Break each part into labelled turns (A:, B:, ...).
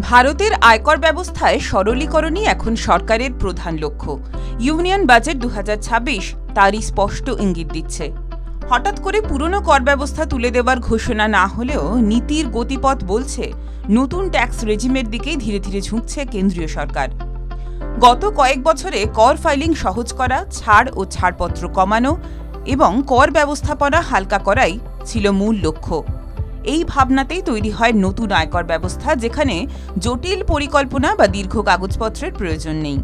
A: ভারতের আয়কর ব্যবস্থায় সরলীকরণই এখন সরকারের প্রধান লক্ষ্য। ইউনিয়ন বাজেট 2026 তারই স্পষ্ট ইঙ্গিত দিচ্ছে। হঠাৎ করে পুরনো কর ব্যবস্থা তুলে দেওয়ার ঘোষণা না হলেও নীতির গতিপথ বলছে নতুন ট্যাক্স রেজিমের দিকেই ধীরে ধীরে ঝুঁকছে কেন্দ্রীয় সরকার। গত কয়েক বছরে কর ফাইলিং সহজ করা, ছাড় ও ছাড়পত্র কমানো এবং কর ব্যবস্থাপনা হালকা করাই ছিল মূল লক্ষ্য। এই ভাবনাতেই তৈরি হয় নতুন আয়কর ব্যবস্থা, যেখানে জটিল পরিকল্পনা বা দীর্ঘ কাগজপত্রের প্রয়োজন নেই।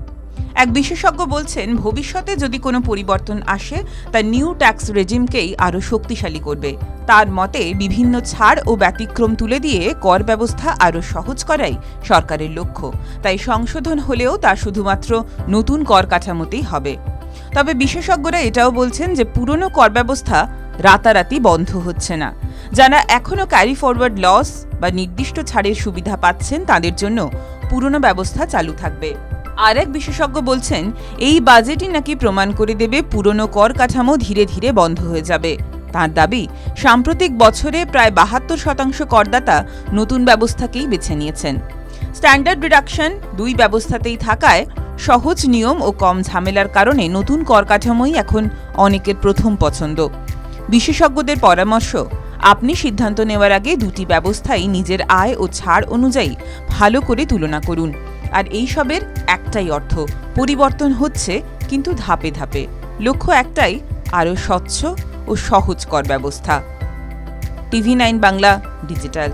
A: এক বিশেষজ্ঞ বলছেন, ভবিষ্যতে যদি কোনো পরিবর্তন আসে তা নিউ ট্যাক্স রেজিমকেই আরও শক্তিশালী করবে। তার মতে বিভিন্ন ছাড় ও ব্যতিক্রম তুলে দিয়ে কর ব্যবস্থা আরও সহজ করাই সরকারের লক্ষ্য। তাই সংশোধন হলেও তা শুধুমাত্র নতুন কর কাঠামোতেই হবে। তবে বিশেষজ্ঞরা এটাও বলছেন যে পুরনো কর ব্যবস্থা রাতারাতি বন্ধ হচ্ছে না। যারা এখনও ক্যারি ফরওয়ার্ড লস বা নির্দিষ্ট ছাড়ের সুবিধা পাচ্ছেন তাদের জন্য পুরনো ব্যবস্থা চালু থাকবে। আর এক বিশেষজ্ঞ বলছেন, এই বাজেটই নাকি প্রমাণ করে দেবে পুরনো কর কাঠামো ধীরে ধীরে বন্ধ হয়ে যাবে। তাঁর দাবি, সাম্প্রতিক বছরে প্রায় 72% করদাতা নতুন ব্যবস্থাকেই বেছে নিয়েছেন। স্ট্যান্ডার্ড ডিডাকশন দুই ব্যবস্থাতেই থাকায় সহজ নিয়ম ও কম ঝামেলার কারণে নতুন কর কাঠামোই এখন অনেকের প্রথম পছন্দ। বিশেষজ্ঞদের পরামর্শ, আপনি সিদ্ধান্ত নেওয়ার আগে দুটি ব্যবস্থাই নিজের আয় ও ছাড় অনুযায়ী ভালো করে তুলনা করুন। আর এই সবের একটাই অর্থ, পরিবর্তন হচ্ছে কিন্তু ধাপে ধাপে। লক্ষ্য একটাই, আরও স্বচ্ছ ও সহজ কর ব্যবস্থা। TV9 Bangla digital.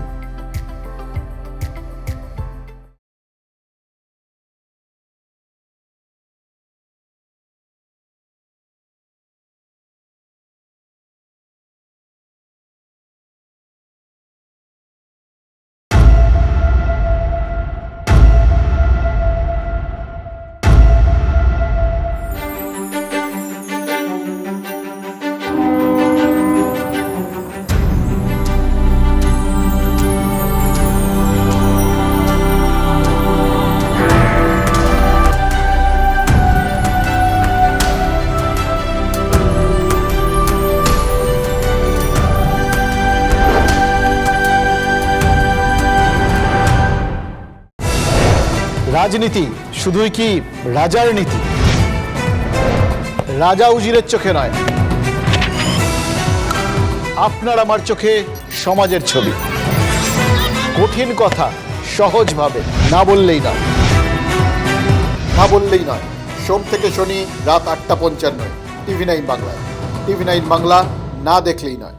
B: রাজনীতি শুধুই কি রাজার নীতি? রাজা উজিরের চোখে নয়, আপনার আমার চোখে সমাজের ছবি। কঠিন কথা সহজভাবে না বললেই নয়, সোম থেকে শনি রাত 8টা 55 TV9 বাংলায়। TV9 বাংলা না দেখলেই নয়।